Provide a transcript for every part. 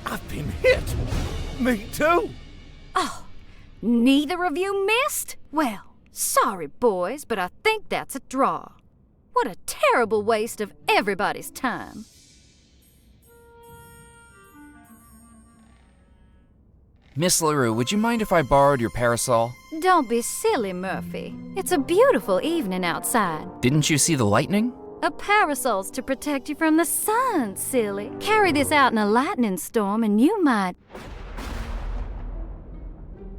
I've been hit. Me too. Oh, neither of you missed? Well, sorry, boys, but I think that's a draw. What a terrible waste of everybody's time. Miss LaRue, would you mind if I borrowed your parasol? Don't be silly, Murphy. It's a beautiful evening outside. Didn't you see the lightning? A parasol's to protect you from the sun, silly. Carry this out in a lightning storm and you might...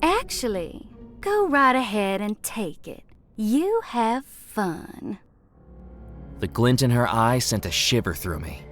Actually, go right ahead and take it. You have fun. The glint in her eye sent a shiver through me.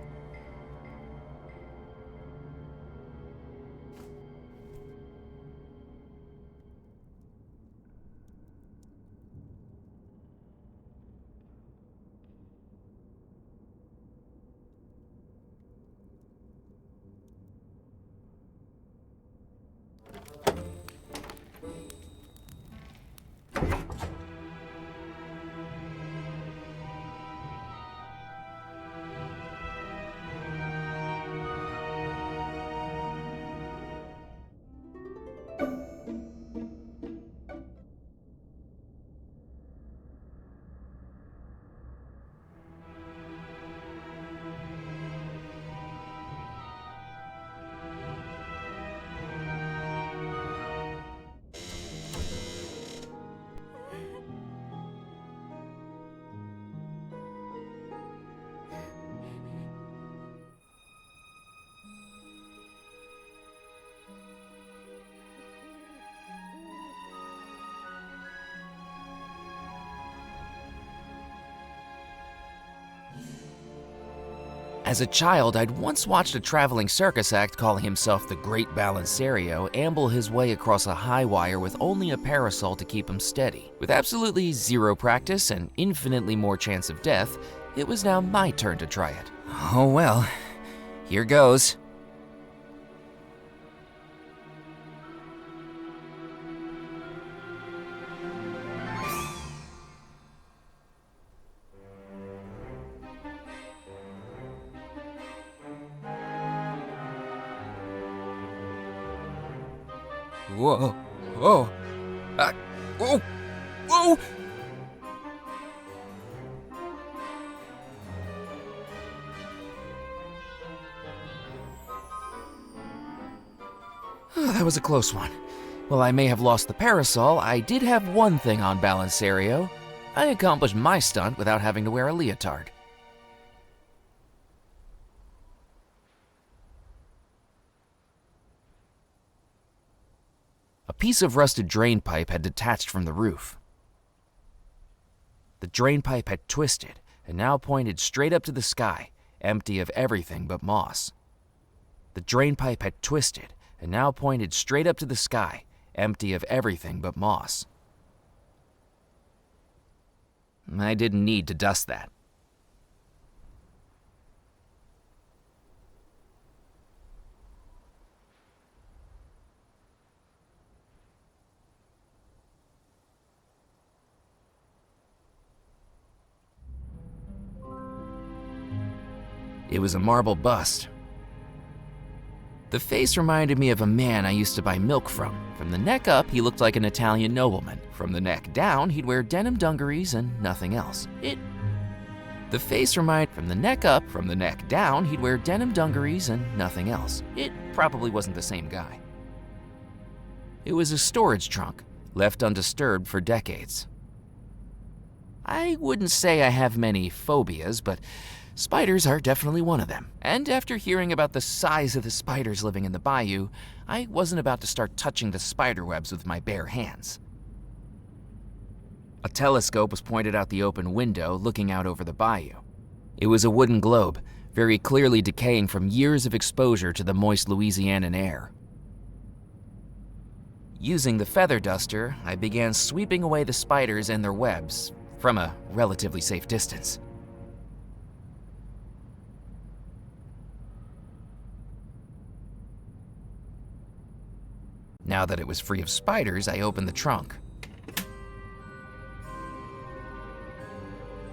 As a child, I'd once watched a traveling circus act calling himself the Great Balancerio amble his way across a high wire with only a parasol to keep him steady. With absolutely zero practice and infinitely more chance of death, it was now my turn to try it. Oh well, here goes. Whoa, whoa, whoa, whoa! That was a close one. While I may have lost the parasol, I did have one thing on Balancerio. I accomplished my stunt without having to wear a leotard. A piece of rusted drain pipe had detached from the roof. The drain pipe had twisted and now pointed straight up to the sky, empty of everything but moss. The drain pipe had twisted and now pointed straight up to the sky, empty of everything but moss. I didn't need to dust that. It was a marble bust. The face reminded me of a man I used to buy milk from. From the neck up, he looked like an Italian nobleman. From the neck down, he'd wear denim dungarees and nothing else. The face reminded from the neck up, from the neck down, he'd wear denim dungarees and nothing else. It probably wasn't the same guy. It was a storage trunk, left undisturbed for decades. I wouldn't say I have many phobias, but spiders are definitely one of them. And after hearing about the size of the spiders living in the bayou, I wasn't about to start touching the spider webs with my bare hands. A telescope was pointed out the open window, looking out over the bayou. It was a wooden globe, very clearly decaying from years of exposure to the moist Louisianan air. Using the feather duster, I began sweeping away the spiders and their webs from a relatively safe distance. Now that it was free of spiders, I opened the trunk.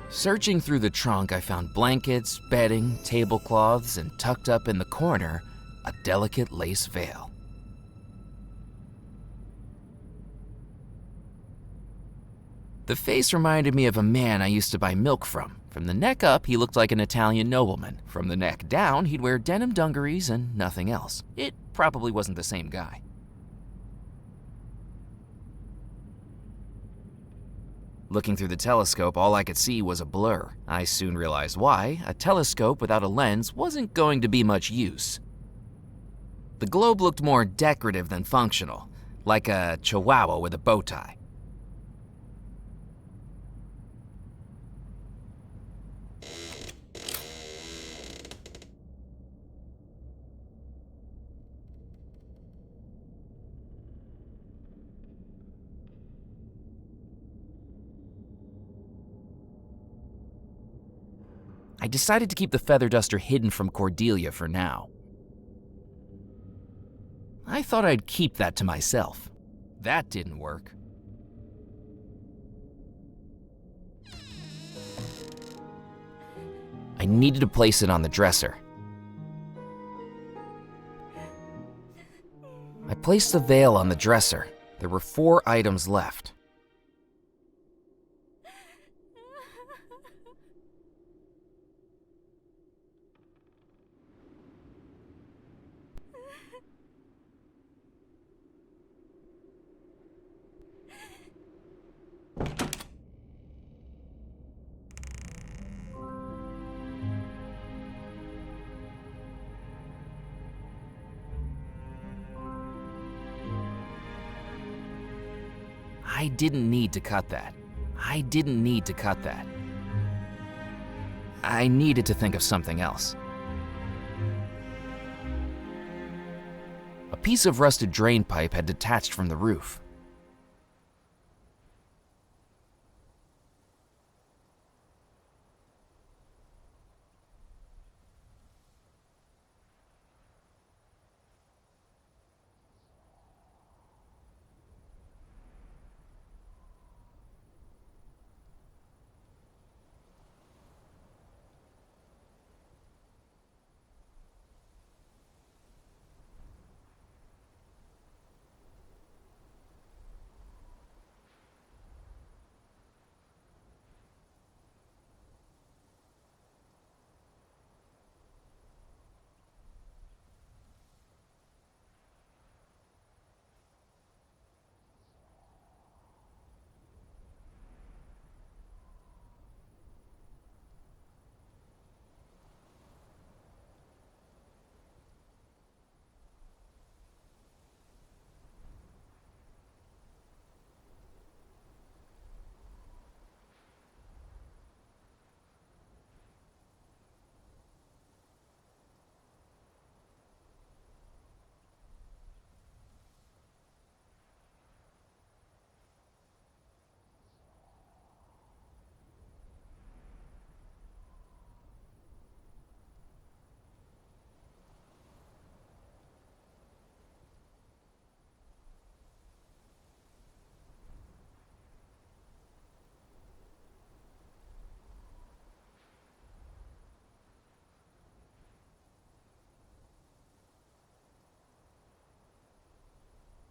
Searching through the trunk, I found blankets, bedding, tablecloths, and tucked up in the corner, a delicate lace veil. The face reminded me of a man I used to buy milk from. From the neck up, he looked like an Italian nobleman. From the neck down, he'd wear denim dungarees and nothing else. It probably wasn't the same guy. Looking through the telescope, all I could see was a blur. I soon realized why. A telescope without a lens wasn't going to be much use. The globe looked more decorative than functional, like a chihuahua with a bow tie. I decided to keep the feather duster hidden from Cordelia for now. I thought I'd keep that to myself. That didn't work. I needed to place it on the dresser. I placed the veil on the dresser. There were 4 items left. I didn't need to cut that. I didn't need to cut that. I needed to think of something else. A piece of rusted drain pipe had detached from the roof.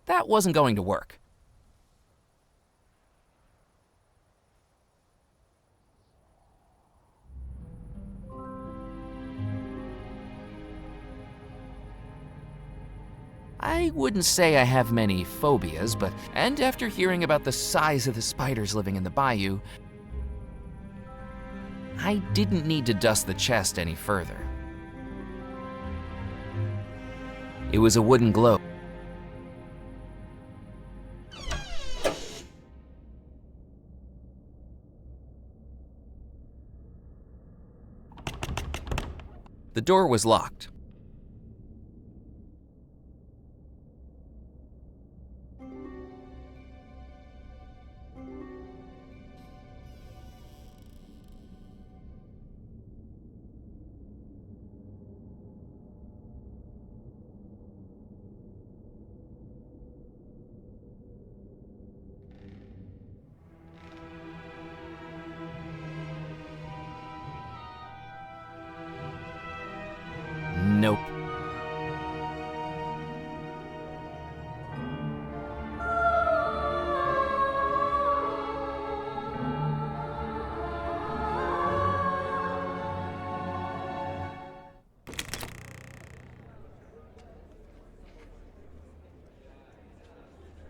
That wasn't going to work. I wouldn't say I have many phobias, and after hearing about the size of the spiders living in the bayou, I didn't need to dust the chest any further. It was a wooden globe. The door was locked.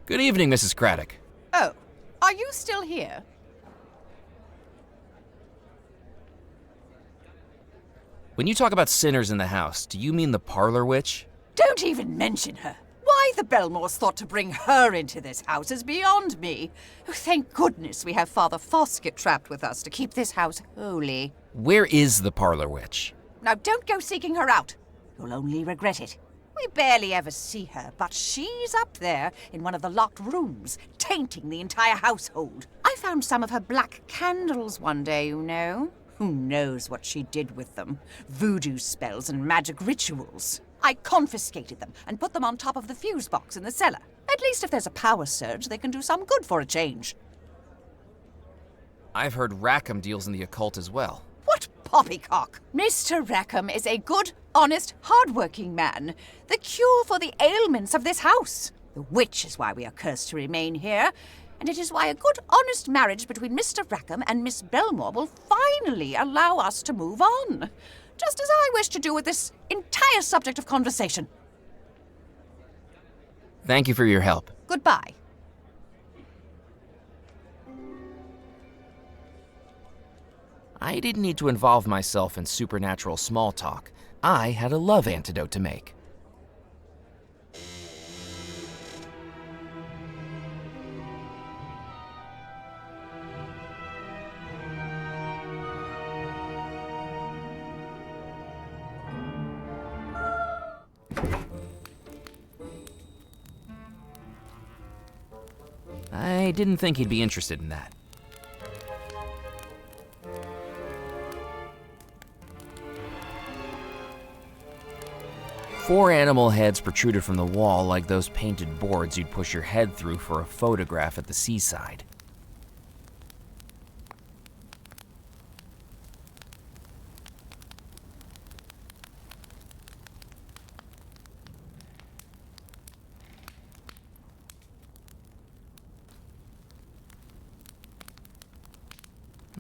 Good evening, Mrs. Craddock. Oh, are you still here? When you talk about sinners in the house, do you mean the parlor witch? Don't even mention her. Why the Belmores thought to bring her into this house is beyond me. Oh, thank goodness we have Father Foskett trapped with us to keep this house holy. Where is the parlor witch? Now don't go seeking her out. You'll only regret it. We barely ever see her, but she's up there in one of the locked rooms, tainting the entire household. I found some of her black candles one day, you know. Who knows what she did with them? Voodoo spells and magic rituals. I confiscated them and put them on top of the fuse box in the cellar. At least if there's a power surge, they can do some good for a change. I've heard Rackham deals in the occult as well. What poppycock! Mr. Rackham is a good, honest, hard-working man. The cure for the ailments of this house. The witch is why we are cursed to remain here. And it is why a good, honest marriage between Mr. Rackham and Miss Belmore will finally allow us to move on. Just as I wish to do with this entire subject of conversation. Thank you for your help. Goodbye. I didn't need to involve myself in supernatural small talk. I had a love antidote to make. I didn't think he'd be interested in that. Four animal heads protruded from the wall like those painted boards you'd push your head through for a photograph at the seaside.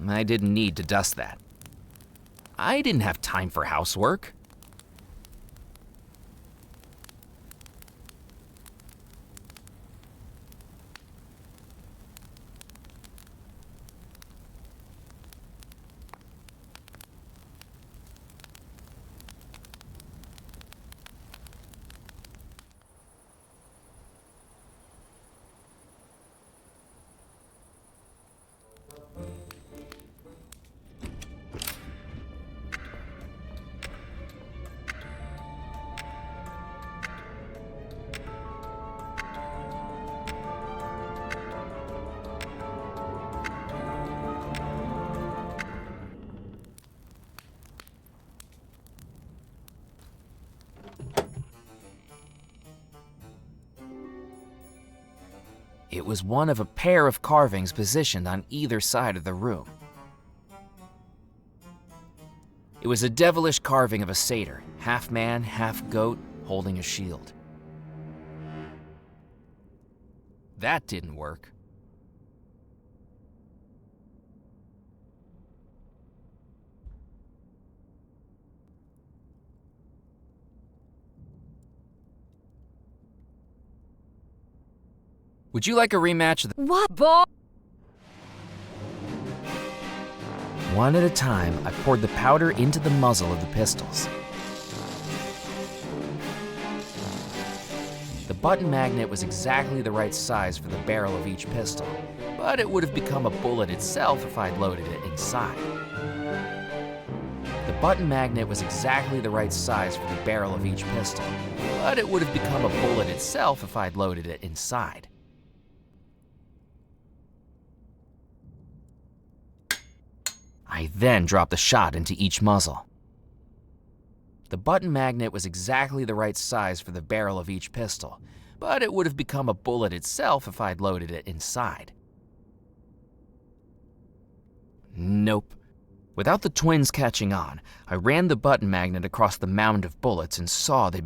I didn't need to dust that. I didn't have time for housework. It was one of a pair of carvings positioned on either side of the room. It was a devilish carving of a satyr, half man, half goat, holding a shield. That didn't work. Would you like a rematch of the— What, boy? One at a time, I poured the powder into the muzzle of the pistols. The button magnet was exactly the right size for the barrel of each pistol, but it would have become a bullet itself if I'd loaded it inside. The button magnet was exactly the right size for the barrel of each pistol, but it would have become a bullet itself if I'd loaded it inside. I then dropped the shot into each muzzle. The button magnet was exactly the right size for the barrel of each pistol, but it would have become a bullet itself if I'd loaded it inside. Nope. Without the twins catching on, I ran the button magnet across the mound of bullets and saw they